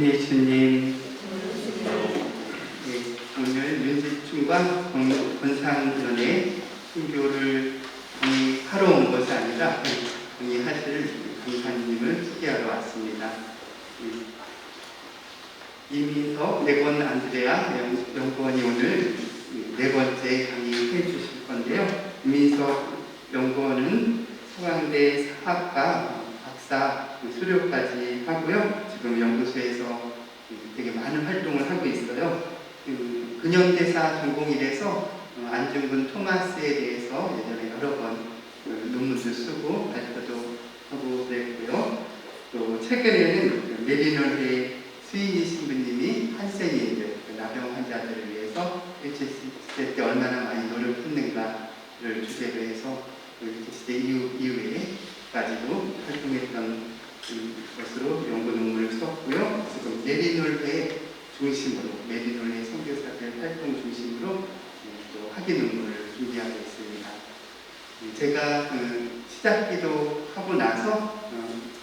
예수님, 오늘 윤지충과 권상연의 순교를 하러 온 것이 아니라 하실 강사님을 소개하러 왔습니다. 이민석, 네건 안드레아 연구원이 오늘 네 번째 강의해 주실 건데요. 이민석 연구원은 서강대 사학과 박사 수료까지 하고요. 지금 연구소에서 되게 많은 활동을 하고 있어요. 근현대사 전공이라서 안중근 토마스에 대해서 예전에 여러 번 논문도 쓰고 발표도 하고 그랬고요. 또 최근에는 메리널의 스위니 신부님이 한센이 나병 환자들을 위해서 일제시대 때 얼마나 많이 노력했는가를 주제로 해서 일제시대 이후에까지도 활동했던 것으로 연구 논문을 썼고요. 지금 메리놀회 중심으로 메리놀회 선교사들 활동 중심으로 또 학위 논문을 준비하고 있습니다. 제가 시작기도 하고 나서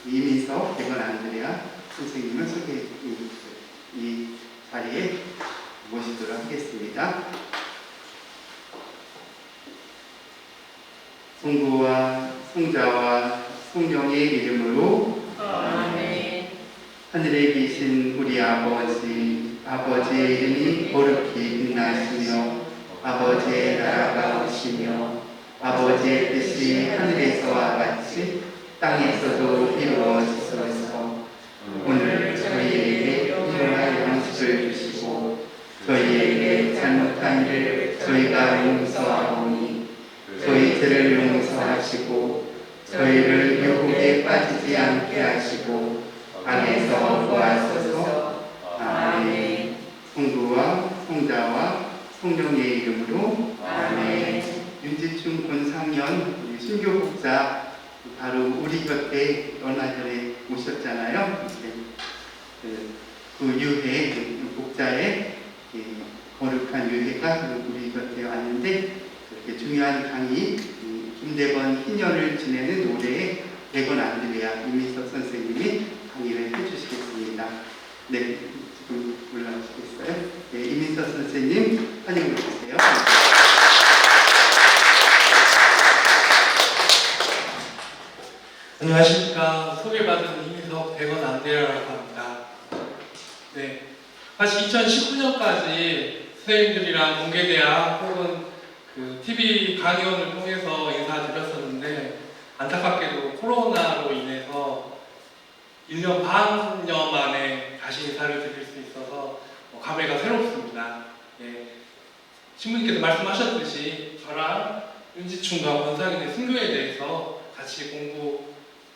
이민석 네건 안드레아 선생님을 이 자리에 모시도록 하겠습니다. 성부와 성자와 성령의 이름으로 아멘. 하늘에 계신 우리 아버지의 이름이 거룩히 빛나시며 아버지의 나라가 오시며 아버지의 뜻이 하늘에서와 같이 땅에서도 이루어지소서. 오늘 저희에게 일용할 양식을 주시고 저희에게 잘못한 일을 저희가 용서하오니 저희 죄를 용서하시고 저희를 유혹에 빠지지 않게 하시고 악에서 구하소서. 아멘. 성부와 성자와 성령의 이름으로 아멘. 윤지충 권상연 순교복자 바로 우리 곁에 얼마 전에 오셨잖아요. 그 유해 복자의 거룩한 유해가 우리 곁에 왔는데 그렇게 중요한 강의 김대건 희년을 지내는 올해의 네건 안드레아 이민석 선생님이 강의를 해주시겠습니다. 네, 지금 올라오시겠어요? 네, 이민석 선생님 환영해 주세요. 안녕하십니까. 소개받은 이민석 네건 안드레아라고 합니다. 네, 사실 2019년까지 선생님들이랑 공개대학 혹은 TV 강의원을 통해서 인사드렸었는데 안타깝게도 코로나로 인해서 1년 반여 만에 다시 인사를 드릴 수 있어서 감회가 새롭습니다. 예, 신부님께서 말씀하셨듯이 저랑 윤지충과 권상연의 순교에 대해서 같이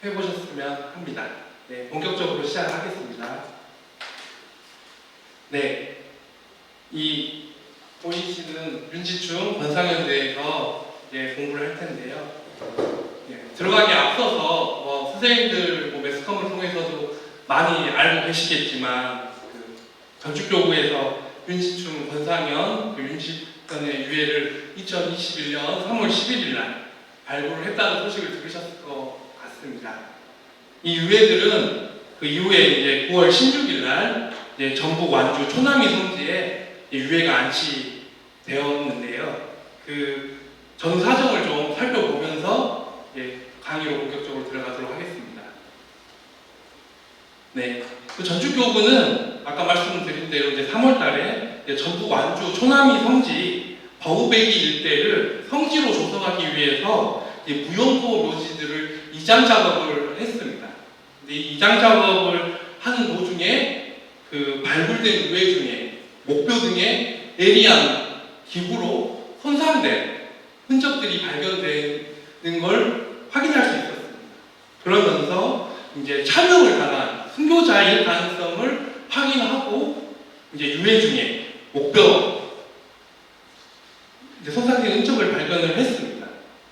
공부해보셨으면 합니다. 네, 본격적으로 시작하겠습니다. 네, 이 보이시는 윤지충, 권상연에 대해서 공부를 할 텐데요. 들어가기 앞서서 선생님들 매스컴을 통해서도 많이 알고 계시겠지만 전주교구에서 윤지충, 권상연, 윤지권의 유해를 2021년 3월 11일 날 발굴을 했다는 소식을 들으셨을 것 같습니다. 이 유해들은 그 이후에 이제 9월 16일 날 전북 완주 초남이 성지에 유해가 안치되었는데요. 그 전 사정을 좀 살펴보면서 강의로 본격적으로 들어가도록 하겠습니다. 네, 그 전주교구는 아까 말씀드린 대로 이제 3월달에 전북 완주 초남이 성지 버우배기 일대를 성지로 조성하기 위해서 무용고 묘지들을 이장 작업을 했습니다. 근데 이 이장 작업을 하는 도중에 그 발굴된 유해 중에 목뼈 등의 예리한 기구로 손상된 흔적들이 발견되는 걸 확인할 수 있었습니다. 그러면서 이제 참여를 당한 순교자일 가능성을 확인하고 이제 유해 중에 목뼈 손상된 흔적을 발견을 했습니다.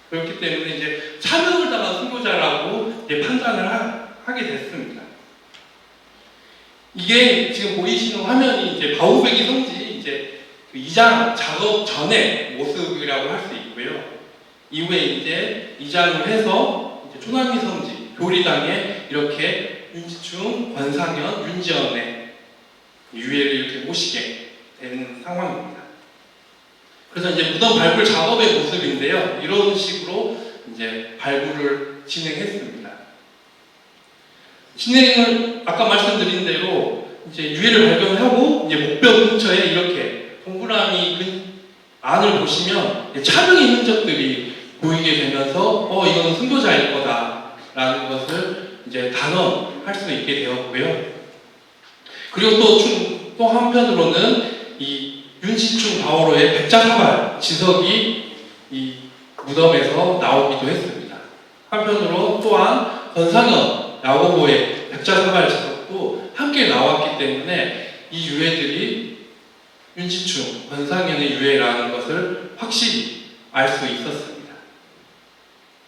그렇기 때문에 이제 참여를 당한 순교자라고 판단을 하게 됐습니다. 이게 지금 보이시는 화면이 이제 바우베기 성지 이제 그 이장 작업 전의 모습이라고 할 수 있고요. 이후에 이제 이장을 해서 이제 초남이 성지 교리당에 이렇게 윤지충, 권상현, 윤지연의 유해를 이렇게 모시게 되는 상황입니다. 그래서 이제 무덤 발굴 작업의 모습인데요. 이런 식으로 이제 발굴을 진행했습니다. 진행을 아까 말씀드린 대로 이제 유해를 발견하고 이제 목뼈 근처에 이렇게 동그라미 안을 보시면 차등의 흔적들이 보이게 되면서 이거는 순교자일 거다라는 것을 이제 단언할 수 있게 되었고요. 그리고 또 한편으로는 이 윤시충 바오로의 백자사발 지석이 이 무덤에서 나오기도 했습니다. 한편으로 또한 권상현 야고보의 백자사발 지석도 함께 나왔기 때문에 이 유해들이 윤시충, 권상현의 유해라는 것을 확실히 알 수 있었습니다.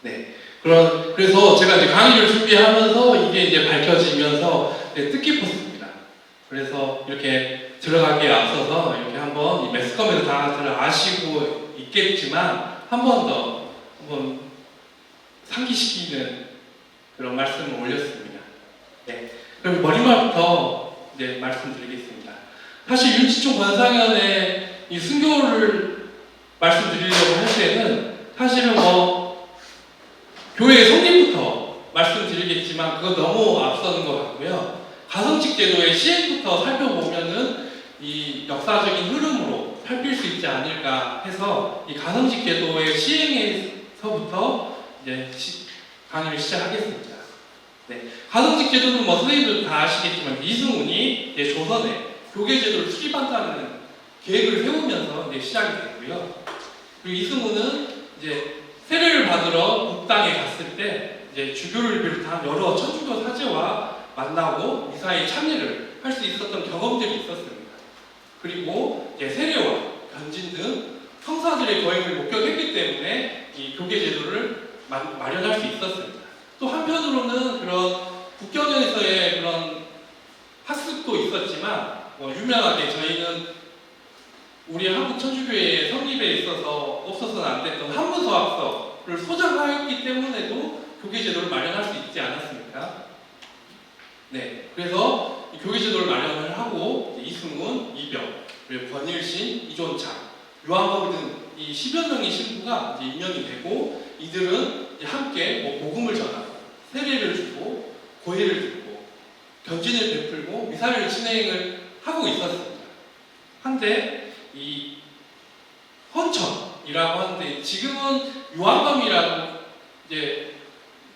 네. 그래서 제가 이제 강의를 준비하면서 이게 이제 밝혀지면서 뜻깊었습니다. 그래서 이렇게 들어가기에 앞서서 이렇게 한번 이 매스컴에서 다들 아시고 있겠지만 한 번 상기시키는 그런 말씀을 올렸습니다. 네. 그럼 머리말부터 이제 말씀드리겠습니다. 사실 윤시충 권상현의 이 순교를 말씀드리려고 할 때는 사실은 교회의 성립부터 말씀드리겠지만 그거 너무 앞서는 것 같고요. 가성직 제도의 시행부터 살펴보면은 이 역사적인 흐름으로 살필 수 있지 않을까 해서 이 가성직 제도의 시행에서부터 이제 강의를 시작하겠습니다. 네. 가성직 제도는 선생님들 다 아시겠지만 이승훈이 이제 조선에 교계 제도를 수립한다는 계획을 세우면서 이제 시작이 됐고요. 그리고 이승훈은 이제 세례를 받으러 북당에 갔을 때 이제 주교를 비롯한 여러 천주교 사제와 만나고 미사에 참여를 할 수 있었던 경험들이 있었습니다. 그리고 이제 세례와 견진 등 성사들의 거행을 목격했기 때문에 이 교계 제도를 마련할 수 있었습니다. 또 한편으로는 그런 국경에서의 그런 학습도 있었지만 유명하게 저희는 우리 한국 천주교의 성립에 있어서 없어서는 안 됐던 한문서학서를 소장하였기 때문에도 교계 제도를 마련할 수 있지 않았습니까? 네, 그래서 이 교계 제도를 마련을 하고 이승훈, 이병, 그리고 권일신, 이존창, 요한범 등 이 10여 명의 신부가 이제 임명이 되고 이들은 이제 함께 복음을 전하고 세례를 주고 고해를 듣고 견진을 베풀고 미사를 진행을 하고 있었습니다. 한데 이 헌천이라고 하는데 지금은 유한범이라고 이제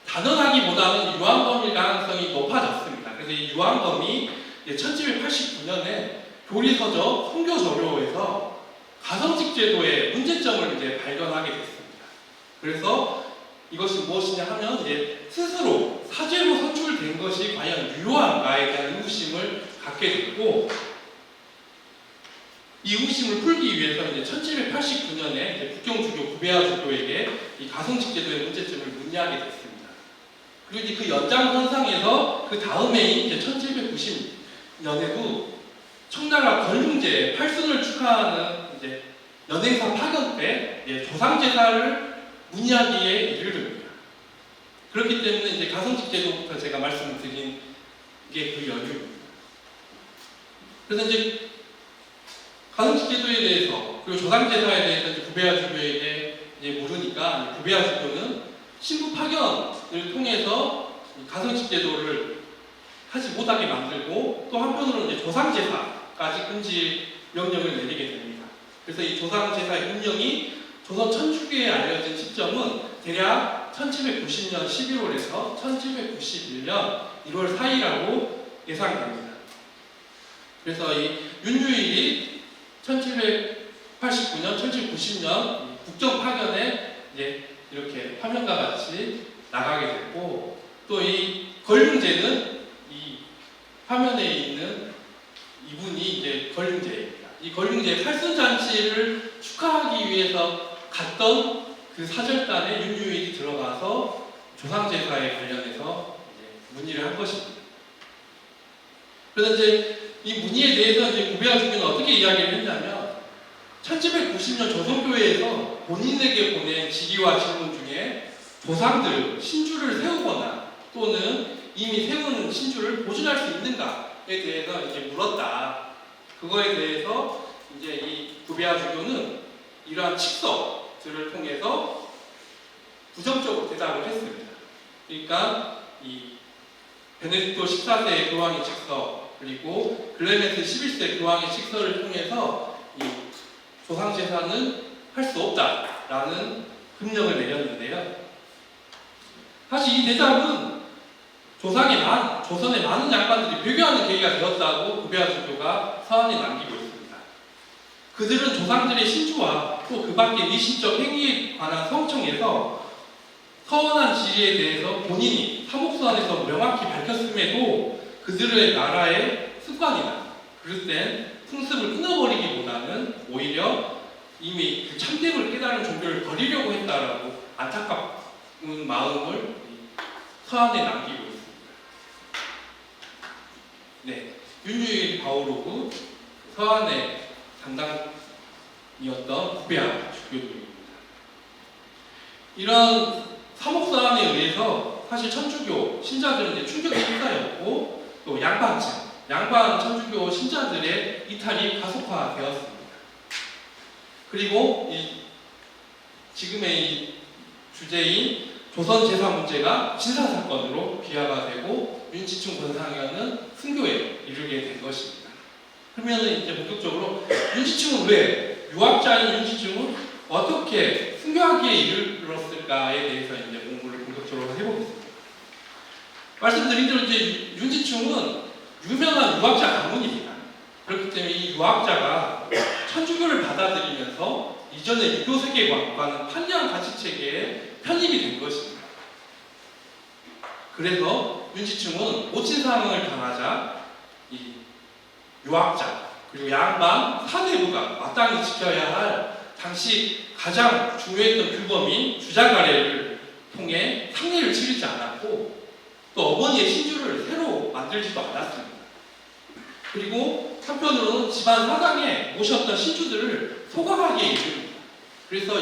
단언하기보다는 유한범일 가능성이 높아졌습니다. 그래서 이 유한범이 1789년에 교리서적 성교저료에서 가성직 제도의 문제점을 이제 발견하게 됐습니다. 그래서 이것이 무엇이냐 하면 이제 스스로 사죄로 선출된 것이 과연 유효한가에 대한 의구심을 갖게 됐고 이 의구심을 풀기 위해서 이제 1789년에 이제 국경주교 구베아 주교에게 이 가성직 제도의 문제점을 문의하게 됐습니다. 그리고 이제 그 연장선상에서 그 다음해인 이제 1790년에도 청나라 권흉제 8순을 축하하는 이제 연행사 파견 때 조상 제사를 문의하기에 이르릅니다. 그렇기 때문에 이제 가성직 제도부터 제가 말씀을 드린 게 그 연유입니다. 그래서 이제 가성직 제도에 대해서 그리고 조상 제사에 대해서 이제 구베아 주교에게 이제 물으니까 구베아 주교는 신부 파견을 통해서 가성직 제도를 하지 못하게 만들고 또 한편으로는 이제 조상 제사까지 금지 명령을 내리게 됩니다. 그래서 이 조상 제사의 운영이 조선 천주교에 알려진 시점은 대략 1790년 11월에서 1791년 1월 사이라고 예상됩니다. 그래서 이 윤유일이 1789년, 1790년 국정 파견에 이제 이렇게 화면과 같이 나가게 됐고 또 이 걸륭제는 이 화면에 있는 이분이 이제 걸륭제입니다. 이 걸륭제 팔순잔치를 축하하기 위해서 갔던 그 사절단에 윤유일이 들어가서 조상제사에 관련해서 그래서 이제 이 문의에 대해서 이제 구배아 주교는 어떻게 이야기를 했냐면 1790년 조선교회에서 본인에게 보낸 질의와 질문 중에 조상들 신주를 세우거나 또는 이미 세운 신주를 보존할 수 있는가에 대해서 이제 물었다. 그거에 대해서 이제 이 구배아 주교는 이러한 칙서들을 통해서 부정적으로 대답을 했습니다. 그러니까 이 베네딕토 14세 교황의 칙서 그리고 클레멘트 11세 교황의 칙서를 통해서 이 조상제사는 할 수 없다라는 금령을 내렸는데요. 사실 이 대답은 조선의 많은 양반들이 배교하는 계기가 되었다고 구배아 주교가 서한에 남기고 있습니다. 그들은 조상들의 신주와 또 그 밖의 미신적 행위에 관한 성청에서 서원한 질의에 대해서 본인이 사목서안에서 명확히 밝혔음에도 그들의 나라의 습관이나 그릇된 풍습을 끊어버리기보다는 오히려 이미 그 참됨을 깨달은 종교를 버리려고 했다라고 안타까운 마음을 서한에 남기고 있습니다. 네, 윤유일 바오로그 서한의 담당이었던 구배아 주교님입니다. 이런 사목서안에 의해서 사실 천주교 신자들은 이제 충격의 일사였고 또 양반 천주교 신자들의 이탈이 가속화되었습니다. 그리고 지금의 이 주제인 조선 제사 문제가 진사 사건으로 비화가 되고 윤지충 권상현은 순교에 이르게 된 것입니다. 그러면은 이제 본격적으로 윤지충은 왜 유학자인 윤지충은 어떻게 순교하기에 이르렀을까에 대해서 이제 공부를 본격적으로 해보겠습니다. 말씀드린 대로 이제 윤지충은 유명한 유학자 가문입니다. 그렇기 때문에 이 유학자가 천주교를 받아들이면서 이전의 유교 세계관과는 판이한 가치 체계에 편입이 된 것입니다. 그래서 윤지충은 모친 상황을 당하자 이 유학자 그리고 양반 사대부가 마땅히 지켜야 할 당시 가장 중요했던 규범인 주자가례를 통해 상례를 치르지 않았고 또 어머니의 신주를 새로 만들지도 않았습니다. 그리고 한편으로는 집안 사당에 모셨던 신주들을 소각하기에 이릅니다. 그래서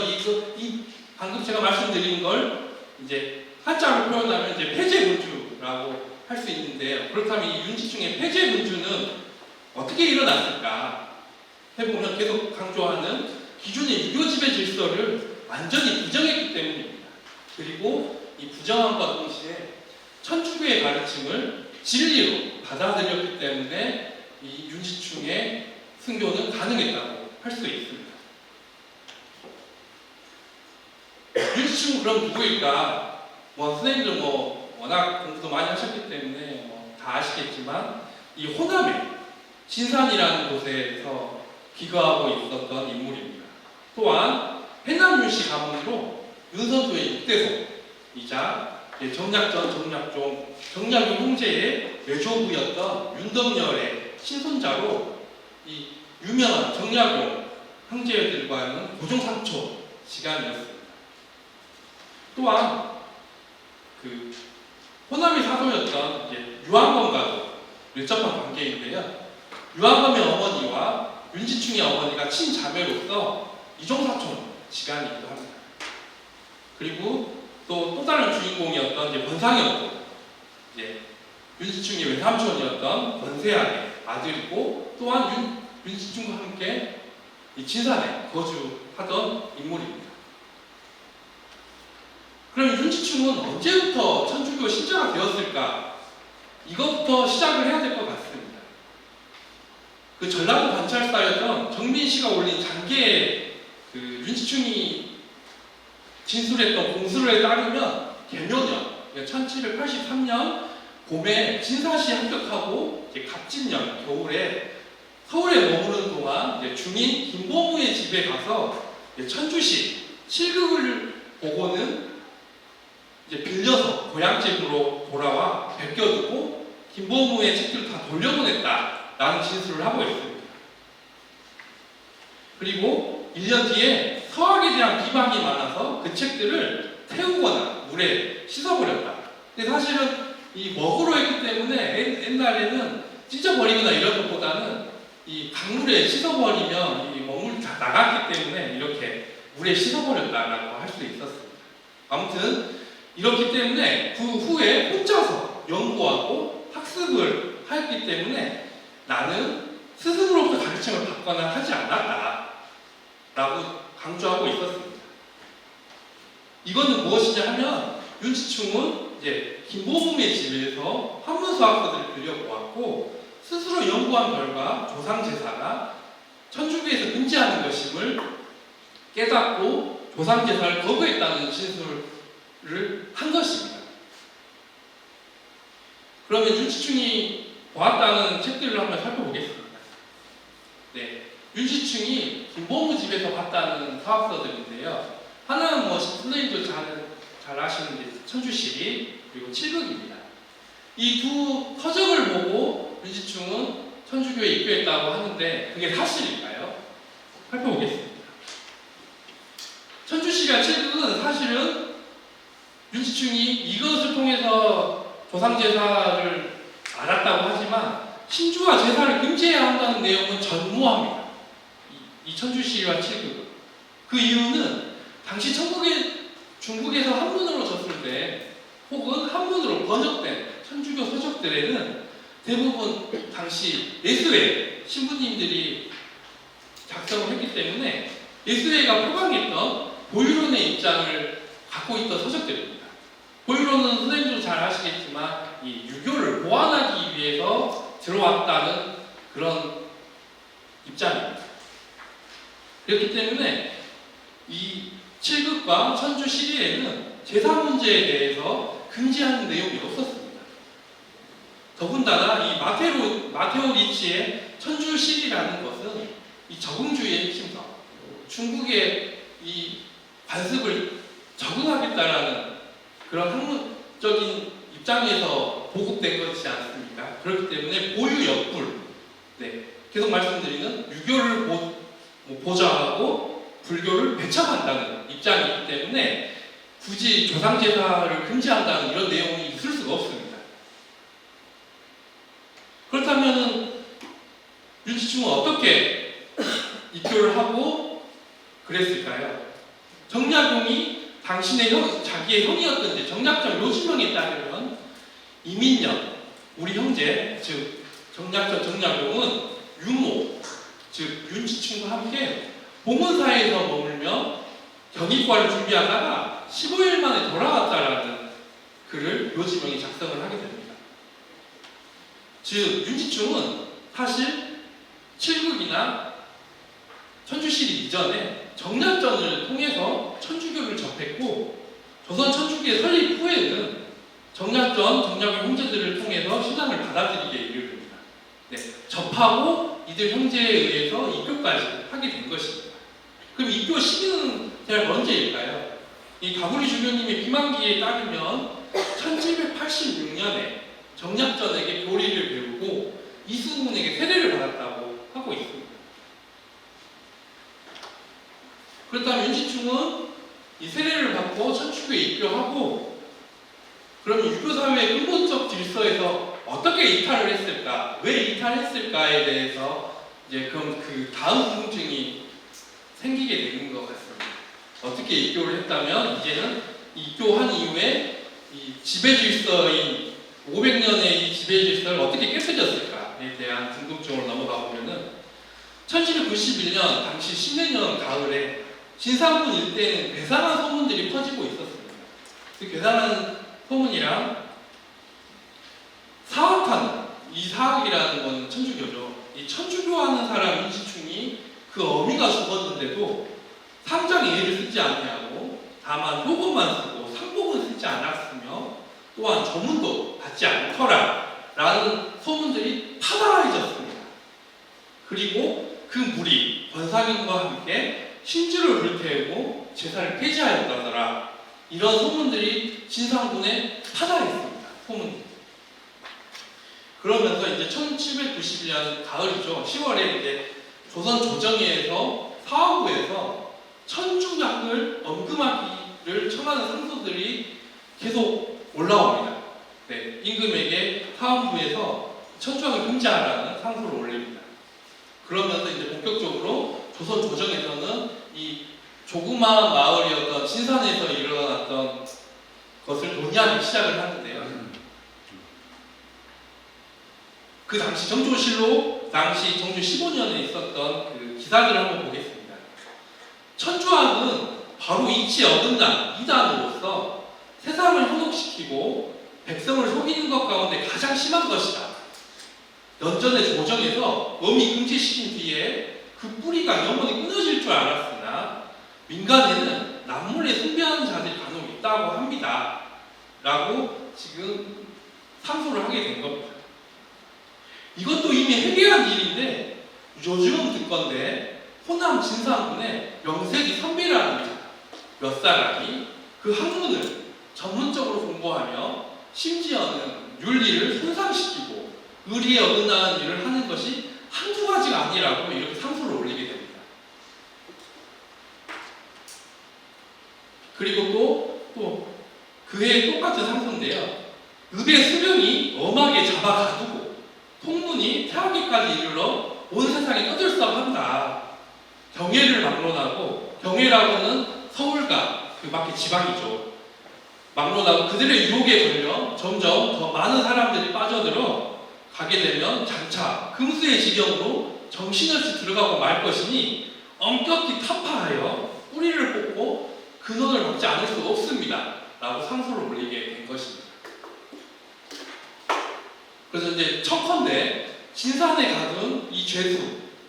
방금 제가 말씀드린 걸 이제 한자로 표현하면 이제 폐제문주라고 할 수 있는데요. 그렇다면 이 윤지충의 폐제문주는 어떻게 일어났을까 해보면 계속 강조하는 기존의 유교 지배 질서를 완전히 부정했기 때문입니다. 그리고 이 부정함과 동시에 천주교의 가르침을 진리로 받아들였기 때문에 이 윤지충의 순교는 가능했다고 할 수 있습니다. 윤지충은 그럼 누구일까? 선생님들 워낙 공부도 많이 하셨기 때문에 다 아시겠지만 이 호남의 진산이라는 곳에서 기거하고 있었던 인물입니다. 또한 해남윤씨 가문으로 윤선조의 6대손이자 정약용 형제의 외조부였던 윤덕열의 친손자로 이 유명한 정약용 형제들과는 고종상초 시간이었습니다. 또한 그 호남의 사도였던 유한검과도 밀접한 관계인데요. 유한검의 어머니와 윤지충의 어머니가 친자매로서 이종사촌 시간이기도 합니다. 그리고 또 다른 주인공이었던 권상현도 윤지충의 외삼촌이었던 권세안의 아들이고 또한 윤지충과 함께 이 진산에 거주하던 인물입니다. 그럼 윤지충은 언제부터 천주교 신자가 되었을까? 이것부터 시작을 해야 될 것 같습니다. 그 전라도 관찰사였던 정민 씨가 올린 장계에 그 윤지충이 진술했던 공수를 따르면 개묘년 1783년 봄에 진사시에 합격하고 갑진년 겨울에 서울에 머무르는 동안 중인 김보무의 집에 가서 천주시 7극을 보고는 빌려서 고향집으로 돌아와 베껴두고 김보무의 책들을 다 돌려보냈다라는 진술을 하고 있습니다. 그리고 1년 뒤에 서학에 대한 비방이 많아서 그 책들을 태우거나 물에 씻어버렸다. 근데 사실은 이 먹으로 했기 때문에 옛날에는 찢어버리거나 이런 것보다는 이 강물에 씻어버리면 이 먹물이 다 나갔기 때문에 이렇게 물에 씻어버렸다라고 할 수 있었습니다. 아무튼 이렇기 때문에 그 후에 혼자서 연구하고 학습을 하였기 때문에 나는 스승으로부터 가르침을 받거나 하지 않았다라고 강조하고 있었습니다. 이거는 무엇이냐 하면 윤치충은 이제 김보음의 집에서 한문수학서들을 들여보았고 스스로 연구한 결과 조상제사가 천주교에서 금지하는 것임을 깨닫고 조상제사를 거부했다는 진술을 한 것입니다. 그러면 윤치충이 보았다는 책들을 한번 살펴보겠습니다. 네, 윤치충이 김보무 집에서 봤다는 사학서들인데요. 하나는 뭐 선생님도 잘 아시는 게 천주시리 그리고 칠극입니다. 이 두 서적을 보고 윤치충은 천주교에 입교했다고 하는데 그게 사실일까요? 살펴보겠습니다. 천주시리와 칠극은 사실은 윤치충이 이것을 통해서 조상제사를 알았다고 하지만 신주와 제사를 금지해야 한다는 내용은 전무합니다. 이 천주시리와 칠극은. 그 이유는 당시 중국에서 한문으로 졌을 때 혹은 한문으로 번역된 천주교 서적들에는 대부분 당시 예수회 신부님들이 작성을 했기 때문에 예수회가 표방했던 보유론의 입장을 갖고 있던 서적들입니다. 보유론은 선생님도 잘 아시겠지만 이 유교를 보완하기 위해서 들어왔다는 그런 입장입니다. 그렇기 때문에 이 칠극과 천주 시리에는 제사 문제에 대해서 금지하는 내용이 없었습니다. 더군다나 이 마테오 리치의 천주 시리라는 것은 이 적응주의의 핵심성, 중국의 이 관습을 적응하겠다라는 그런 학문적인 입장에서 보급된 것이지 않습니까? 그렇기 때문에 보유역불, 네, 계속 말씀드리는 유교를 보좌하고 불교를 배척한다는 입장이기 때문에 굳이 조상제사를 금지한다는 이런 내용이 있을 수가 없습니다. 그렇다면 윤치충은 어떻게 입교를 하고 그랬을까요? 정약용이 자기의 형이었던 정약전 요지명에 따르면 이민년, 우리 형제, 즉 정약전 정약용은 유모, 즉 윤치충과 함께 봉은사에서 머물며 경위과를 준비하다가 15일 만에 돌아왔다라는 글을 요지명이 작성을 하게 됩니다. 즉 윤치충은 사실 칠극이나 천주시리 이전에 정약전을 통해서 천주교를 접했고 조선 천주교의 설립 후에는 정약전, 정약용 형제들을 통해서 신앙을 받아들이게 이르릅니다. 네, 접하고 이들 형제에 의해서 입교까지 하게 된 것입니다. 그럼 입교 시기는 대략 언제일까요? 이 가구리 주교님의 비만기에 따르면 1786년에 정약전에게 교리를 배우고 이수문에게 세례를 받았다고 하고 있습니다. 그렇다면 윤치충은 이 세례를 받고 천주교에 입교하고 그럼 유교사회의 근본적 질서에서 어떻게 이탈을 했을까? 왜 이탈했을까에 대해서 이제 그럼 그 다음 궁금증이 생기게 되는 것 같습니다. 어떻게 입교를 했다면 이제는 입교한 이후에 이 지배질서인 500년의 이 지배질서를 어떻게 깨뜨렸을까에 대한 궁금증으로 넘어가 보면은 1791년 당시 신내년 가을에 진상군 일대에는 괴상한 소문들이 퍼지고 있었습니다. 그 괴상한 소문이랑 사학하는 이 사학이라는 건 천주교죠. 이 천주교하는 사람 윤치충이 그 어미가 죽었는데도 상장에 예를 쓰지 않냐고 다만 효금만 쓰고 상복은 쓰지 않았으며 또한 조문도 받지 않더라 라는 소문들이 타다해졌습니다. 그리고 그 무리 권상인과 함께 신주를 불태우고 제사를 폐지하였다더라 이런 소문들이 진상군에 타다했습니다. 소문들이. 그러면서 이제 1791년 가을이죠. 10월에 이제 조선 조정회에서 사화부에서 천주약을 엄금하기를 청하는 상소들이 계속 올라옵니다. 네, 임금에게 사화부에서 천주학을 금지하라는 상소를 올립니다. 그러면서 이제 본격적으로 조선 조정에서는 이 조그마한 마을이었던 신산에서 일어났던 것을 논의하기 시작을 하는데요. 그 당시 정조실록 당시 정조 15년에 있었던 그 기사들을 한번 보겠습니다. 천주학은 바로 이치에 어긋난 이단으로서 세상을 현혹시키고 백성을 속이는 것 가운데 가장 심한 것이다. 연전의 조정에서 엄히 금지시킨 뒤에 그 뿌리가 영원히 끊어질 줄 알았으나 민간에는 남몰래 숭배하는 자들이 간혹 있다고 합니다. 라고 지금 상소를 하게 된 겁니다. 이것도 이미 해결한 일인데 요즘은 듣건데 호남 진산군의 명색이 선비라는 자 몇 사람이 그 학문을 전문적으로 공부하며 심지어는 윤리를 손상시키고 의리에 어긋나는 일을 하는 것이 한두 가지가 아니라고 이렇게 상소를 올리게 됩니다. 그리고 또 그해 똑같은 상소인데요. 읍의 수령이 엄하게 잡아가두고 통문이 태하기까지 이르러 온 세상에 떠들썩한다. 경애를 막론하고, 경애라고는 서울과 그 밖에 지방이죠. 막론하고 그들의 유혹에 걸려 점점 더 많은 사람들이 빠져들어 가게 되면 장차 금수의 지경으로 정신없이 들어가고 말 것이니 엄격히 타파하여 뿌리를 뽑고 근원을 막지 않을 수 없습니다. 라고 상소를 올리게 된 것입니다. 그래서 이제 청컨대 신산에 가둔 이 죄수,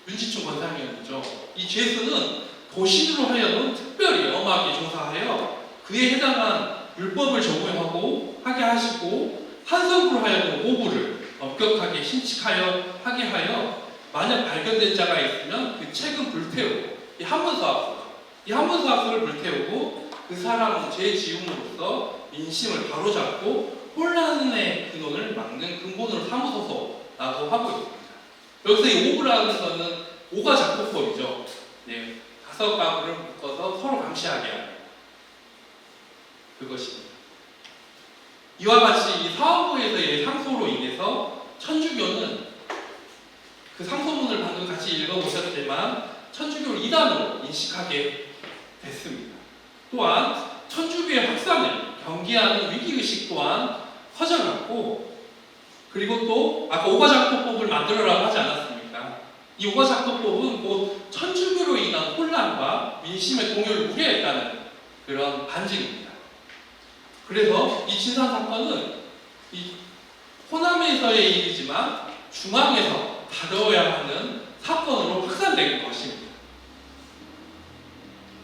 윤지충 권상이었죠. 이 죄수는 도신으로 하여금 특별히 엄하게 조사하여 그에 해당한 율법을 적용하고 하게 하시고 한성으로 하여금 오부를 엄격하게 신칙하여 하게 하여 만약 발견된 자가 있으면 그 책은 불태우고 이 한문서학서를 불태우고 그 사람은 죄지음으로써 민심을 바로잡고 혼란의 근원을 막는 근본으로 삼으소서라고 하고 있습니다. 여기서 이 오부라는 것은 오가 작곡법이죠. 네, 5가구를 묶어서 서로 감시하게 하는 그것입니다. 이와 같이 이 사원부에서의 상소로 인해서 천주교는 그 상소문을 방금 같이 읽어보셨지만 천주교를 이단으로 인식하게 됐습니다. 또한 천주교의 확산을 경계하는 위기의식 또한 커져갔고, 그리고 또 아까 오가작도법을 만들어라고 하지 않았습니까? 이 오가작도법은 곧 천주교로 인한 혼란과 민심의 동요를 우려했다는 그런 반증입니다. 그래서 이 진산 사건은 이 호남에서의 일이지만 중앙에서 다뤄야 하는 사건으로 확산된 것입니다.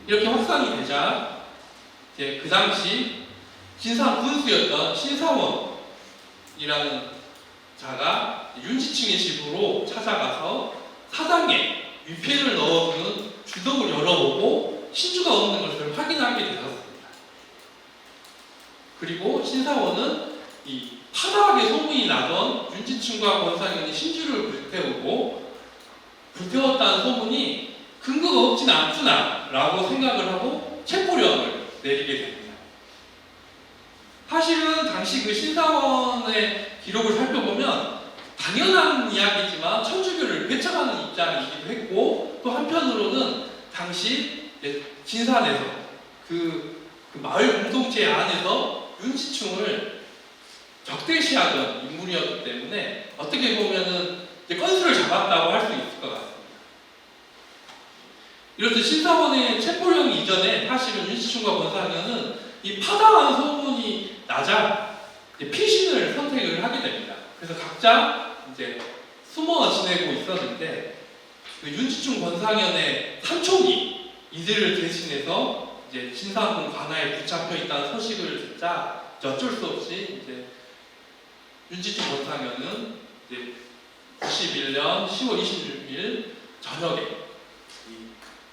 이렇게 확산이 되자 이제 그 당시 진산 군수였던 신사원이라는 자가 윤지충의 집으로 찾아가서 사당에 위패를 넣어두는 주dom을 열어보고 신주가 없는 것을 확인하게 되었습니다. 그리고 신사원은 이 파다하게 소문이 나던 윤지충과 권상현이 신주를 불태웠다는 소문이 근거가 없진 않구나 라고 생각을 하고 체포령을 내리게 됩니다. 사실은 당시 그 신사원의 기록을 살펴보면 당연한 이야기지만 천주교를 배척하는 입장이기도 했고, 또 한편으로는 당시 진산에서 그 마을 공동체 안에서 윤지충을 적대시하던 인물이었기 때문에 어떻게 보면은 건수를 잡았다고 할 수 있을 것 같습니다. 이렇듯 신사원의 체포령 이전에 사실은 윤지충과 권상현은 이 파다한 소문이 나자 피신을 선택을 하게 됩니다. 그래서 각자 이제 숨어 지내고 있었는데 그 윤지충 권상현의 삼촌이 이들을 대신해서 이제 신사군 관아에 붙잡혀 있다는 소식을 듣자 어쩔 수 없이 이제 윤지충 권상현은 이제 91년 10월 26일 저녁에 이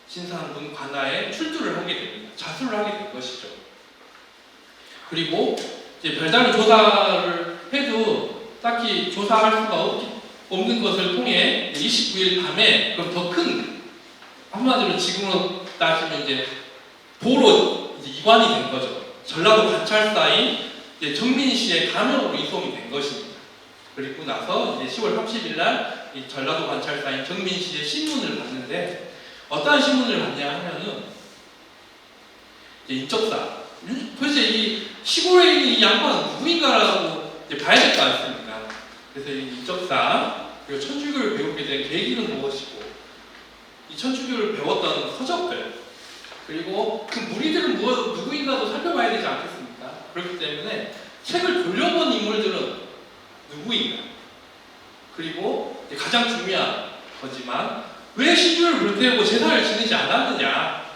신사군 관아에 출두를 하게 됩니다. 자수를 하게 된 것이죠. 그리고 이제 별다른 조사를 해도 딱히 조사할 수가 없는 것을 통해 29일 밤에 그럼 더 큰, 한마디로 지금으로 따지면 이제 도로 이제 이관이 된 거죠. 전라도 관찰사인 이제 정민씨의 감형으로 이송이 된 것입니다. 그리고 나서 이제 10월 30일 날 이 전라도 관찰사인 정민 씨의 신문을 봤는데 어떠한 신문을 봤냐 하면은 이제 인적사. 도대체 이 시골에 있는 이 양반은 누구인가라고 이제 봐야 될 거 아닙니까? 그래서 이 인적사 그리고 천주교를 배우게 된 계기는 무엇이고 이 천주교를 배웠던 서적들 그리고 그 무리들은 누구인가도 살펴봐야 되지 않겠습니까? 그렇기 때문에 책을 돌려본 인물들은 누구인가? 그리고 이제 가장 중요한 거지만 왜 신주를 불태우고 제사를 지내지 않았느냐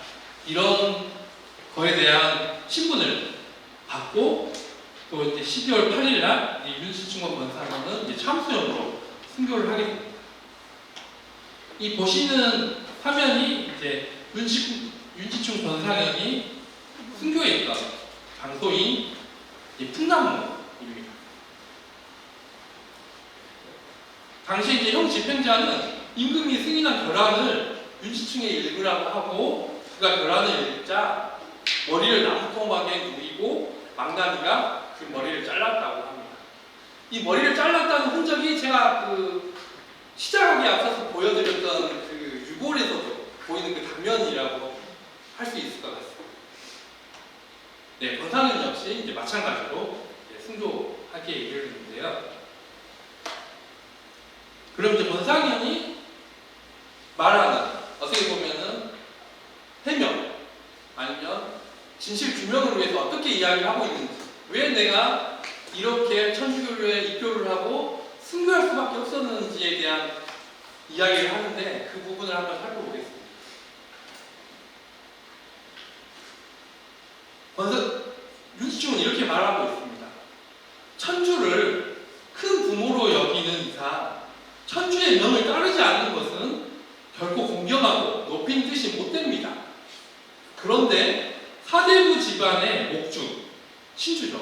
이런 거에 대한 신문을 받고 또 이제 12월 8일 날 윤시충권 권사는 이제 참수형으로 순교를 하게 됩니다. 이 보시는 화면이 이제 윤지충 권사님이 순교했던 장소인 풍남로입니다. 당시 이제 형 집행자는 임금이 승인한 결안을 윤지충에 읽으라고 하고 그가 결안을 읽자 머리를 나무통막에 누이고 망나니가 그 머리를 잘랐다고 합니다. 이 머리를 잘랐다는 흔적이 제가 그 시작하기 앞서서 보여드렸던 그 유골에서도 보이는 그 장면이라고 할 수 있을 것 같습니다. 네, 권상현 역시 이제 마찬가지로 순교하기에 이르는데요. 그럼 이제 권상현이 말하는 어떻게 보면은 해명 아니면 진실 규명을 위해서 어떻게 이야기를 하고 있는지 왜 내가 이렇게 천주교에 입교를 하고 순교할 수밖에 없었는지에 대한 이야기를 하는데 그 부분을 한번 살펴보겠습니다. 윤시충은 이렇게 말하고 있습니다. 천주를 큰 부모로 여기는 이상 천주의 명을 따르지 않는 것은 결코 공경하고 높인 뜻이 못됩니다. 그런데 사대부 집안의 목주, 신주죠.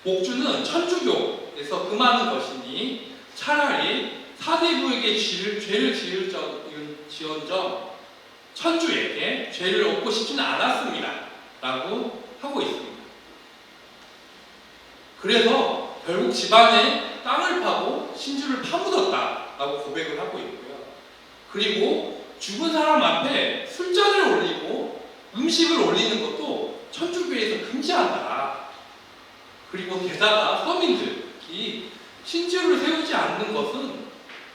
목주는 천주교에서 금하는 것이니 차라리 사대부에게 죄를 지은점 천주에게 죄를 얻고 싶지는 않았습니다. 라고 하고 있습니다. 그래서 결국 집안에 땅을 파고 신주를 파묻었다 라고 고백을 하고 있고요. 그리고 죽은 사람 앞에 술잔을 올리고 음식을 올리는 것도 천주교에서 금지한다. 그리고 게다가 서민들이 신주를 세우지 않는 것은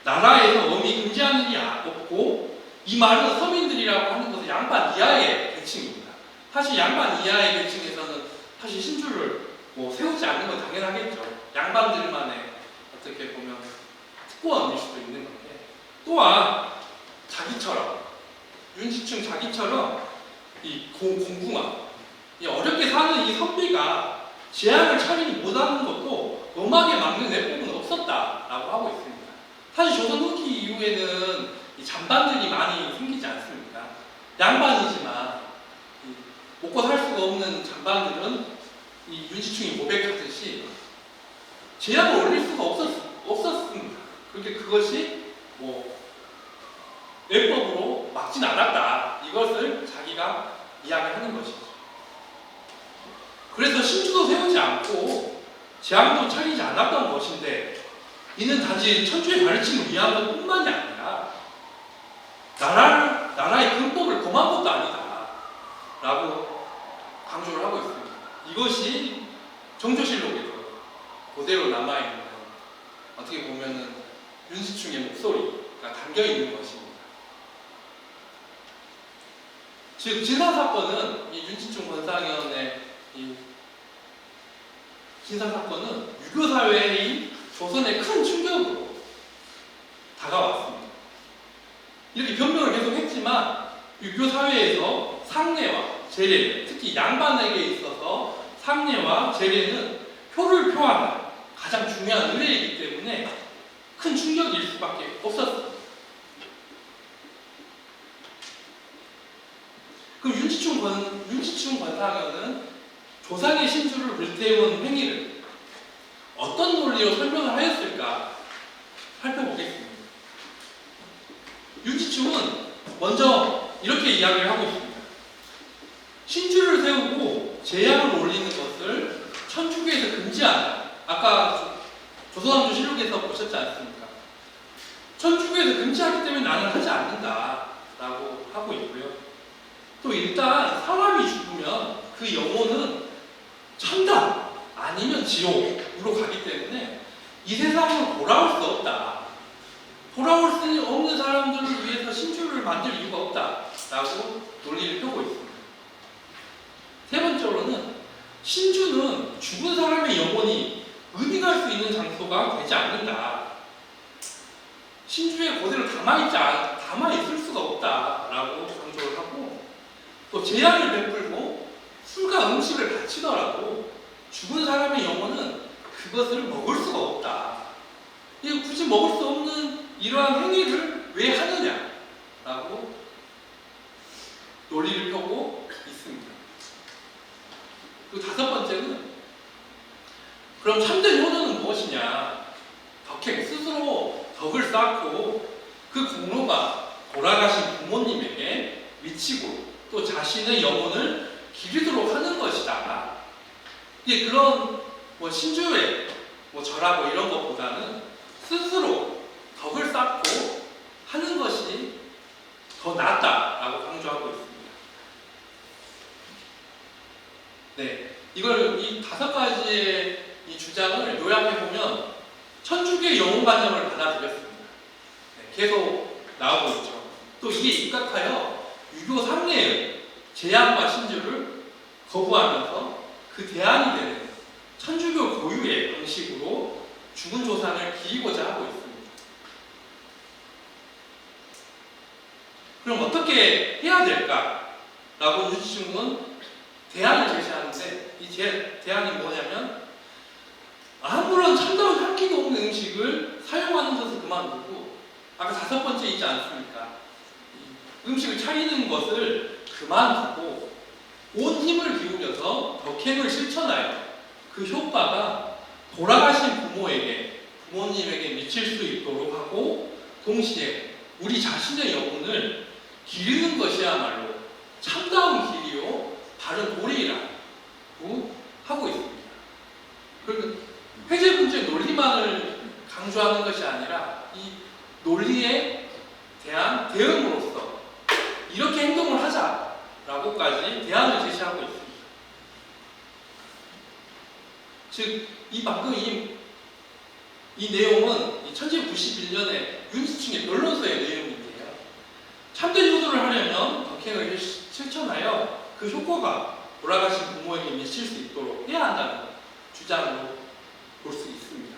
나라에서 엄히 금지하는 일이 없고 이 말은 서민들이라고 하는 것은 양반 이하의 계층입니다. 사실 양반 이하의 계층에서는 사실 신주를 세우지 않는 건 당연하겠죠. 양반들만의 어떻게 보면 특권일 수도 있는 건데 또한 자기처럼 윤시충 자기처럼 이 공궁왕 어렵게 사는 이 선비가 재앙을 차리지 못하는 것도 엄하게 막는 내법은 없었다라고 하고 있습니다. 사실 조선 후기 이후에는 이 잔반들이 많이 생기지 않습니까? 양반이지만 먹고 살 수가 없는 잔반들은 이 윤시충이 고백했듯이 재앙을 올릴 수가 없었습니다. 그런데 그것이 내법으로 막진 않았다. 이것을 자기가 이야기하는 것이죠. 그래서 신주도 세우지 않고 재앙도 차리지 않았던 것인데 이는 단지 천주의 가르침을 위한 것뿐만이 아니라 나라의 근법을 범한 것도 아니다 라고 강조를 하고 있습니다. 이것이 정조실록에서 그대로 남아있는 어떻게 보면은 윤시충의 목소리가 담겨있는 것입니다. 즉 진사사건은 이 윤시충 권상현의 이 진사사건은 유교사회의 조선의 큰 충격으로 다가왔습니다. 이렇게 변명을 계속 했지만 유교사회에서 상례와 제례, 특히 양반에게 있어서 상례와 제례는 표를 표하는 가장 중요한 의례이기 때문에 큰 충격일 수밖에 없었습니다. 그럼 윤시충 권상현은 조상의 신주를 불태운 행위를 어떤 논리로 설명을 하였을까 살펴보겠습니다. 윤시충은 먼저 이렇게 이야기를 하고 있습니다. 신주를 세우고 재앙을 올리는 것을 천주교에서 금지한다. 아까 조선왕조 실록에서 보셨지 않습니까? 천주교에서 금지하기 때문에 나는 하지 않는다라고 하고 있고요. 또 일단 사람이 죽으면 그 영혼은 천당 아니면 지옥으로 가기 때문에 이 세상으로 돌아올 수 없다. 돌아올 수 없는 사람들을 위해서 신주를 만들 이유가 없다라고 논리를 펴고 있습니다. 세 번째로는 신주는 죽은 사람의 영혼이 은닉할 수 있는 장소가 되지 않는다. 신주에 그대로 담아있을 수가 없다라고 강조를 하고, 또 재앙을 베풀고 술과 음식을 바치더라도 죽은 사람의 영혼은 그것을 먹을 수가 없다. 이게 굳이 먹을 수 없는 이러한 행위를 왜 하느냐라고 논리를 펴고 있습니다. 그리고 다섯 번째는, 그럼 참된 효도는 무엇이냐? 덕행, 스스로 덕을 쌓고 그 공로가 돌아가신 부모님에게 미치고 또 자신의 영혼을 기리도록 하는 것이다. 이게 그런 신주의 절하고 이런 것보다는 스스로 덕을 쌓고 하는 것이 더 낫다라고 강조하고 있습니다. 네, 이 다섯 가지의 이 주장을 요약해 보면 천주교의 영혼관념을 받아들였습니다. 네, 계속 나오고 있죠. 또 이게 입각하여 유교 삼례의 재앙과 신주를 거부하면서 그 대안이 되는 천주교 고유의 방식으로 죽은 조상을 기리고자 하고 있습니다. 그럼 어떻게 해야 될까라고 유지중은 대안을 제시하는데, 이 대안이 뭐냐면 아무런 참다운 향기도 없는 음식을 사용하는 것을 그만두고, 아까 다섯 번째 있지 않습니까? 음식을 차리는 것을 그만두고 온 힘을 기울여서 덕행을 실천하여 그 효과가 돌아가신 부모님에게 미칠 수 있도록 하고, 동시에 우리 자신의 영혼을 기르는 것이야말로 참다운 길이요 바른 도리라고 하고 있습니다. 그리고 회제분주의 논리만을 강조하는 것이 아니라 이 논리에 대한 대응으로서 이렇게 행동을 하자라고까지 대안을 제시하고 있습니다. 즉, 방금 이 내용은 1991년에 윤수충의 변론서의 내용인데요. 참된 효도를 하려면 덕행을 실천하여 그 효과가 돌아가신 부모에게 미칠 수 있도록 해야 한다는 주장으로 볼 수 있습니다.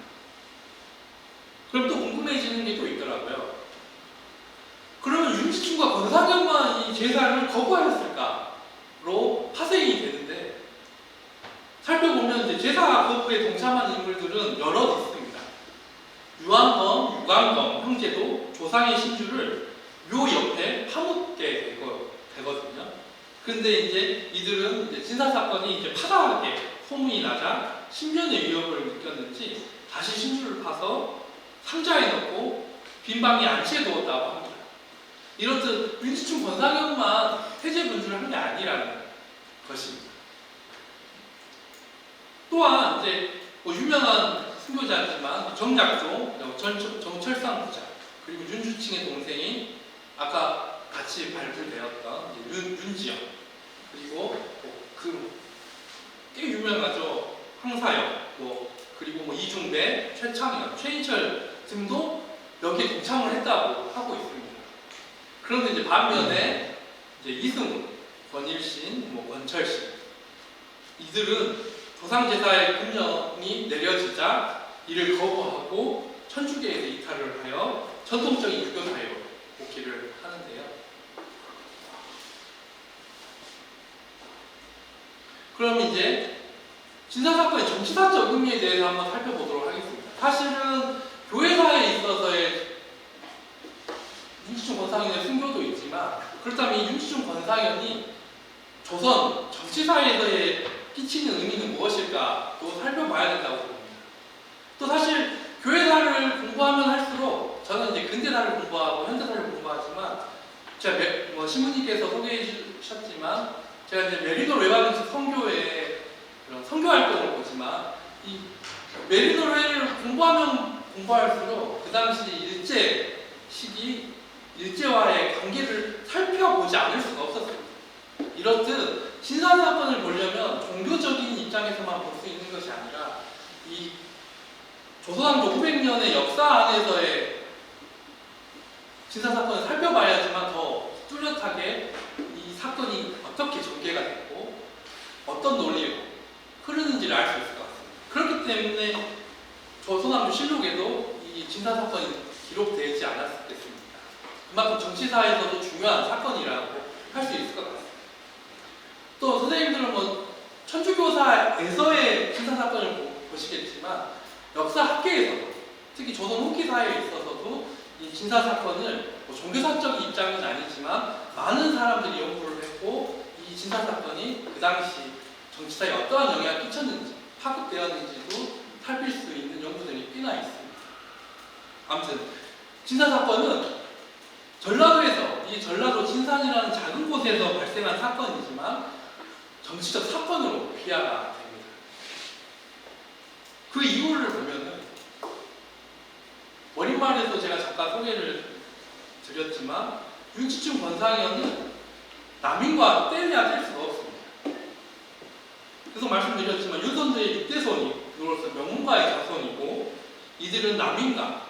그럼 또 궁금해지는 게 또 있더라고요. 그러면 윤수충과 권상현만 이 제사를 거부하였을까로 파생이 되는데, 살펴보면 이제 제사 거부에 동참한 인물들은 여럿 있습니다. 유한검, 유관검 형제도 조상의 신주를 묘 옆에 파묻게 되거든요. 근데 이제 이들은 이제 진사 사건이 이제 파다하게 소문이 나자 신변의 위협을 느꼈는지 다시 신주를 파서 상자에 넣고 빈방에 안치해 두었다고 합니다. 이렇듯 윤수충 권상현만 해제 분주를 한 게 아니라는 것입니다. 또한 이제 유명한 순교자지만 정약종, 정철상 부자, 그리고 윤주층의 동생이 아까 같이 발굴되었던 윤지영, 그리고 꽤 유명하죠. 황사영, 그리고 이중배, 최창현, 최인철 등도 여기에 동참을 했다고 하고 있습니다. 그런데 이제 반면에 이승훈, 권일신, 권철신 이들은 조상제사의 금령이 내려지자 이를 거부하고 천주교에서 이탈을 하여 전통적인 유교사회로 복귀를 하는데요. 그럼 이제 진사사건의 정치사적 의미에 대해서 한번 살펴보도록 하겠습니다. 사실은 교회사에 있어서의 윤수충 권상현의 순교도 있지만, 그렇다면 이 윤수충 권상현이 조선 정치사회에서의 끼치는 의미는 무엇일까 또 살펴봐야 된다고 봅니다. 또 사실 교회사를 공부하면 할수록, 저는 이제 근대사를 공부하고 현대사를 공부하지만, 제가 신부님께서 소개해 주셨지만 제가 이제 메리노 레바른트 선교의 그런 선교 활동을 보지만, 이 메리노 레를 공부 공부하면 공부할수록 그 당시 일제 시기 일제와의 관계를 살펴보지 않을 수가 없었어요. 이렇듯 신사사건을 보려면 종교적인 입장에서만 볼 수 있는 것이 아니라 이 조선왕조 500년의 역사 안에서의 신사사건을 살펴봐야지만 더 뚜렷하게 이 사건이 어떻게 전개가 됐고 어떤 논리로 흐르는지를 알 수 있을 것 같습니다. 그렇기 때문에 조선왕조 실록에도 이 진사사건이 기록되지 않았겠습니다. 그만큼 정치사에서도 중요한 사건이라고 할 수 있을 것 같습니다. 또 선생님들은 뭐 천주교사에서의 진사사건을 보시겠지만 역사 학계에서도 특히 조선 후기 사회에 있어서도 이 진사사건을 뭐 종교사적 입장은 아니지만 많은 사람들이 연구를 했고 이 진사사건이 그 당시 정치사에 어떠한 영향을 끼쳤는지 파급되었는지도 살필 수 있는 연구들이 꽤나 있습니다. 아무튼 진사사건은 전라도에서 이 전라도 진산이라는 작은 곳에서 발생한 사건이지만 정치적 사건으로 비하가 됩니다. 그 이유를 보면은 머릿말에서 제가 잠깐 소개를 드렸지만 윤치충 권상현은 남인과 뗄래야 뗄 수가 없습니다. 그래서 말씀드렸지만 윤선제의 6대손으로서 명문가의 자손이고 이들은 남인과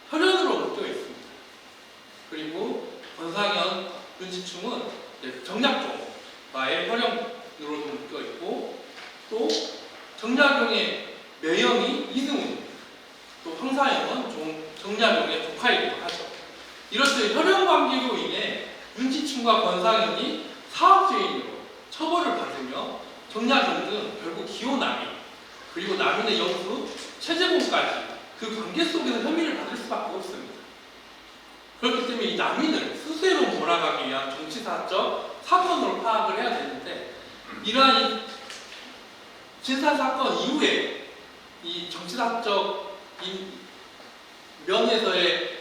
혈연으로 묶여 있습니다. 그리고 권상현, 윤치충은 정약종과의 혈연으로 묶여 있고 또 정약용의 매형이 이승훈입니다. 또 황사영은 정약용의 조카이기도 하죠. 이렇듯 혈연 관계로 인해 윤치충과 권상현이 사학죄인으로 처벌을 받으며 정약용 등 결국 기호남인 그리고 남인의 영수 최재봉까지 그 관계 속에서 혐의를 받을 수밖에 없습니다. 그렇기 때문에 이 남인을 수세로 몰아가기 위한 정치사적 사건으로 파악을 해야 되는데 이러한 이 진사사건 이후에 이 정치사적 면에서의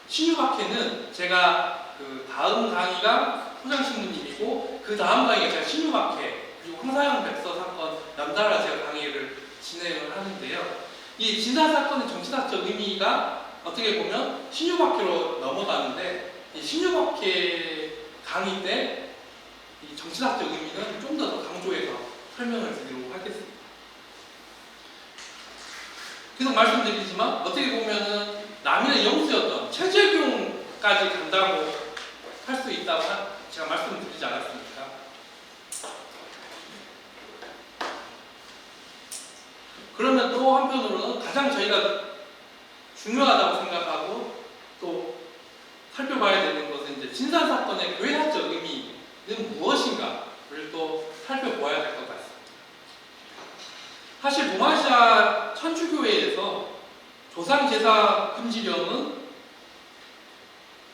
신유박해는 제가 그 다음 강의가 소장신부님이고 그 다음 강의가 제가 신유박해 그리고 황사영 백서 사건 연달아 제가 강의를 진행을 하는데요. 이 진사사건의 정치사적 의미가 어떻게 보면 신유박해로 넘어가는데 이 신유박해 강의 때 이 정치사적 의미는 좀 더 강조해서 설명을 드리도록 하겠습니다. 계속 말씀드리지만 어떻게 보면은 남인의 영수였던 최재경까지 간다고 할 수 있다고 제가 말씀드리지 않았습니까? 그러면 또 한편으로는 가장 저희가 중요하다고 생각하고 또 살펴봐야 되는 것은 이제 진사사건의 교회사적 의미는 무엇인가를 또 살펴보아야 될 것 같습니다. 사실 동아시아 천주교회에서 조상제사 금지령은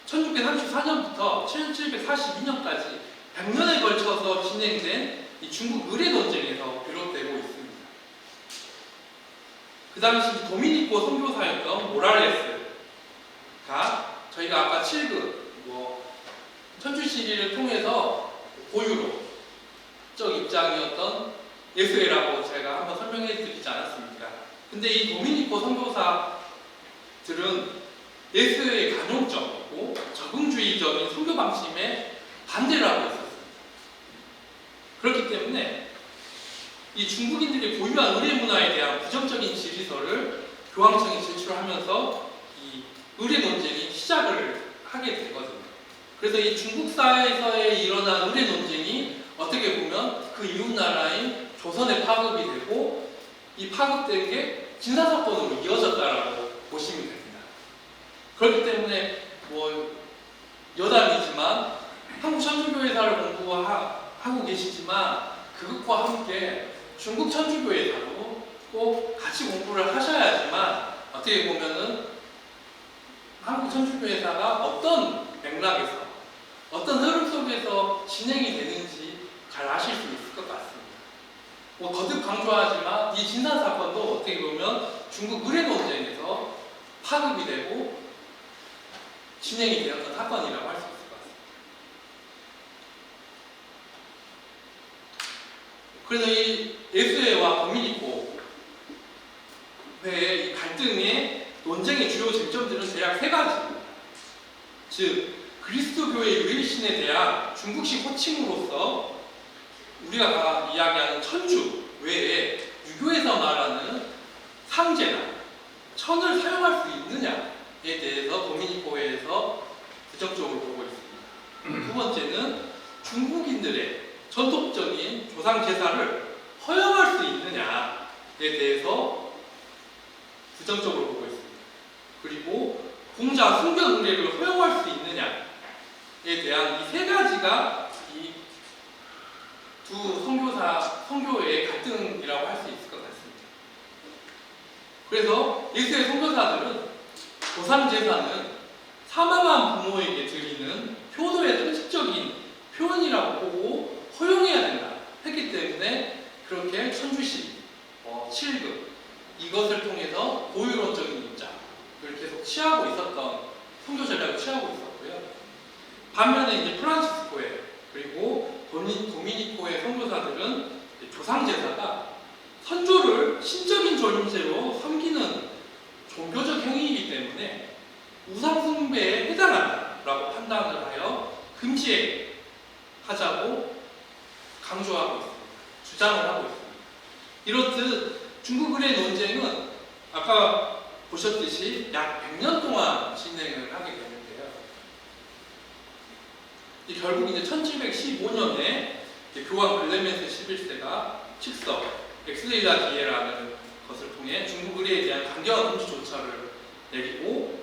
1634년부터 1742년까지 100년에 걸쳐서 진행된 이 중국 의례 논쟁에서 비롯되고 있습니다. 그 당시 도미니코 선교사였던 모랄레스가 저희가 아까 7급 천주시리를 통해서 고유로적 입장이었던 예수회라고 제가 한번 설명해 드리지 않았습니까? 근데 이 도미니코 선교사들은 예수회의 간용적이고 적응주의적인 선교 방침에 반대를 하고 있었습니다. 그렇기 때문에 이 중국인들이 보유한 의례 문화에 대한 부정적인 질의서를 교황청에 제출하면서 이 의례 논쟁이 시작을 하게 되거든요. 그래서 이 중국 사회에서의 일어난 의례 논쟁이 어떻게 보면 그 이웃 나라인 조선에 파급이 되고 이 파급된 게 진사사건으로 이어졌다라고 보시면 됩니다. 그렇기 때문에 여담이지만 한국 천주교회사를 공부하고 계시지만 그것과 함께 중국 천주교회사도 꼭 같이 공부를 하셔야지만 어떻게 보면은 한국 천주교회사가 어떤 맥락에서 어떤 흐름 속에서 진행이 되는지 잘 아실 수 있을 것 같습니다. 거듭 강조하지만 이 진사사건도 어떻게 보면 중국 의례 논쟁에서 파급이 되고 진행이 되었던 사건이라고 할 수 있을 것 같습니다. 그래서 이 예수회와 도미니코가 이 갈등의 논쟁의 주요 쟁점들은 대략 세 가지. 즉, 그리스도교의 유일신에 대한 중국식 호칭으로서 우리가 이야기하는 천주 외에 유교에서 말하는 상제나 천을 사용할 수 있느냐에 대해서 도미니코회에서 부정적으로 보고 있습니다. 두 번째는 중국인들의 전통적인 조상 제사를 허용할 수 있느냐에 대해서 부정적으로 보고 있습니다. 그리고 공자 숭변 의례를 허용할 수 있느냐에 대한 이 세 가지가 이 두 선교의 갈등이라고 할 수 있을 것 같습니다. 그래서 예수의 선교사들은 조상 제사는 사망한 부모에게 드리는 효도의 상식적인 표현이라고 보고 허용해야 된다 했기 때문에 그렇게 천주식, 칠급 이것을 통해서 고유론적인 입장을 계속 취하고 있었던 선교 전략을 취하고 있었고요. 반면에 이제 프란치스코회 그리고 도미니코의 선교사들은 조상 제사가 선조를 신적인 존재로 섬기는 종교적 행위이기 때문에 우상 숭배에 해당한다라고 판단을 하여 금지하자고 강조하고 있습니다. 주장을 하고 있습니다. 이렇듯 중국 의례 논쟁은 아까 보셨듯이 약 100년 동안 진행을 하게 되는데요. 결국 이제 1715년에 교황 클레멘스 11세가 칙서 엑스레이다 디에라는 것을 통해 중국 의례에 대한 강경한 금지 조처를 내리고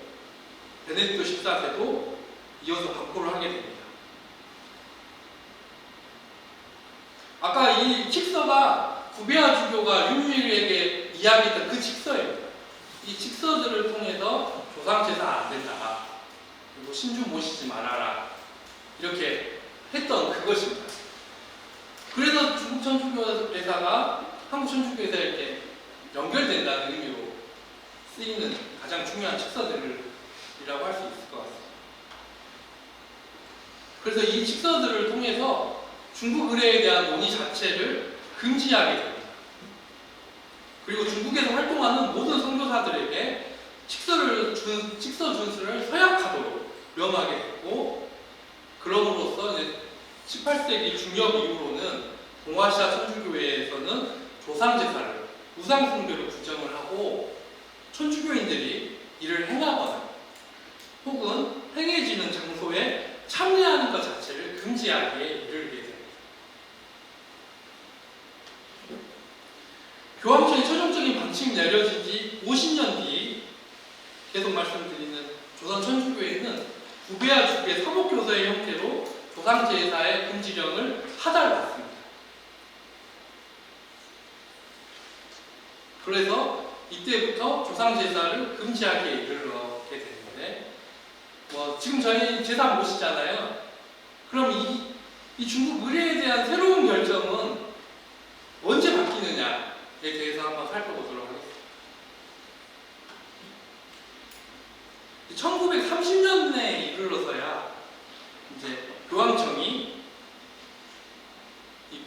베네딕토 14세도 이어서 반포를 하게 됩니다. 아까 이 칙서가 구베아 주교가 륜유일에게 이야기했던 그 칙서예요. 이 칙서들을 통해서 조상 제사 안 된다. 그리고 신주 모시지 말아라. 이렇게 했던 그것입니다. 그래서 중국 천주교회사가 한국 천주교회사에 이렇게 연결된다는 의미로 쓰이는 가장 중요한 칙서들이라고 할 수 있을 것 같습니다. 그래서 이 칙서들을 통해서 중국 의례에 대한 논의 자체를 금지하게 됩니다. 그리고 중국에서 활동하는 모든 선교사들에게 칙서 준수를 서약하도록 명하게 됐고, 그럼으로써 이제 18세기 중엽 이후로는 동아시아 천주교회에서는 조상제사를 우상숭배로 규정을 하고 천주교인들이 이를 행하거나 혹은 행해지는 장소에 참여하는 것 자체를 금지하기에 이르게 됩니다. 교황청의 최종적인 방침이 내려진 지 50년 뒤 계속 말씀드리는 조선 천주교회는 구베아 주교의 사목교서의 형태로 조상제사의 금지령을 하달받습니다. 그래서 이때부터 조상제사를 금지하기에 이르게 되는데, 지금 저희 제사 모시잖아요. 그럼 이 중국 의례에 대한 새로운 결정은 언제 바뀌느냐에 대해서 한번 살펴보도록 하겠습니다. 1930년대에 이르러서야 이제 교황청이 이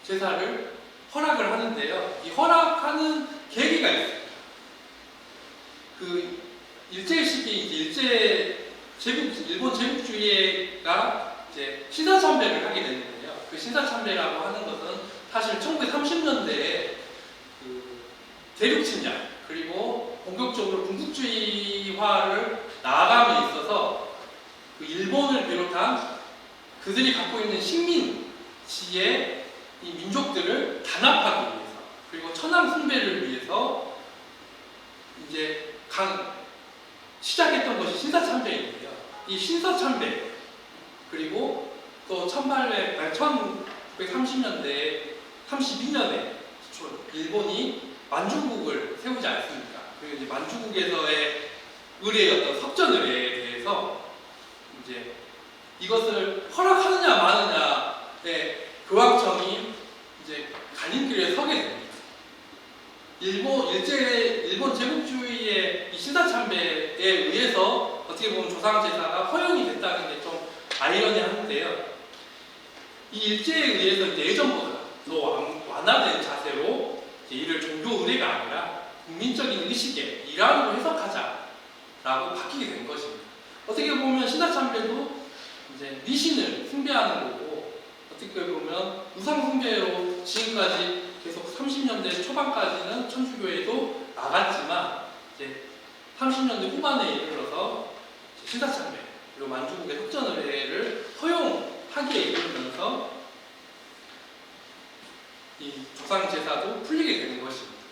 제사를 허락을 하는데요. 이 허락하는 계기가 있습니다. 그 일제 시기 일본 제국주의가 이제 신사참배를 하게 되는데요. 그 신사참배라고 하는 것은 사실 1930년대에 그 대륙 침략 그리고 본격적으로 군국주의화를 나아감에 있어서 그 일본을 비롯한 그들이 갖고 있는 식민지의 이 민족들을 단합하기 위해서, 그리고 천황 숭배를 위해서 이제 시작했던 것이 신사참배인데요. 이 신사참배 그리고 또 1930년대 32년에 일본이 만주국을 세우지 않습니까? 그리고 이제 만주국에서의 의례였던 석전의례에 대해서 이제 이것을 허락하느냐 마느냐에 교황청이 이제 갈림길에 서게 됩니다. 일본 제국주의의 이 신사참배에 의해서 어떻게 보면 조상제사가 허용이 됐다는 게 좀 아이러니한데요. 이 일제에 의해서 이제 예전보다 더 완화된 자세로 이를 종교 의례가 아니라 국민적인 의식의 일환으로 해석하자라고 바뀌게 된 것입니다. 어떻게 보면 신사참배도 이제 미신을 숭배하는 거고, 어떻게 보면 우상 숭배로 지금까지 계속 30년대 초반까지는 천주교에도 나갔지만 이제 30년대 후반에 이르러서 신사참배 그리고 만주국의 흑전의례를 허용하기에 이르면서 이 조상제사도 풀리게 되는 것입니다.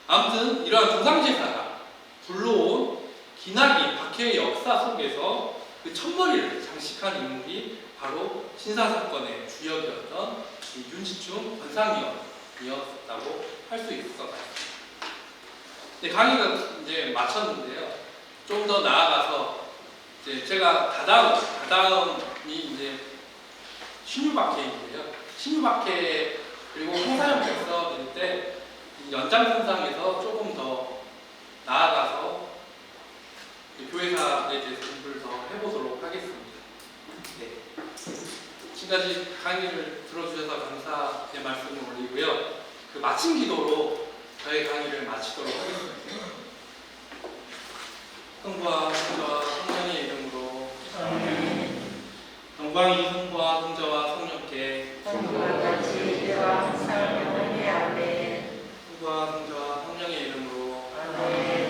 아무튼 이러한 조상제사가 불러온 기나긴 박해의 역사 속에서 그 첫머리를 장식한 인물이 바로 신사사건의 주역이었던 이 윤시충 권상이었다고 할 수 있을 것 같습니다. 강의가 이제 마쳤는데요. 좀 더 나아가서 이제 제가 다다음이 이제 신유박해인데요. 신유박해 그리고 홍사연 백서일 때 연장선상에서 조금 더 나아가서 교회사에 대해서 공부를 더 해보도록 하겠습니다. 네. 지금까지 강의를 들어주셔서 감사의 말씀을 올리고요. 그 마침 기도로 저의 강의를 마치도록 하겠습니다. 성부와 성자와 성령의 이름으로 영광이 성부와 성자와 성령께 성부와 같이 이와 항상 영원히 아멘. 성부와 성자와 성령의 이름으로 아멘.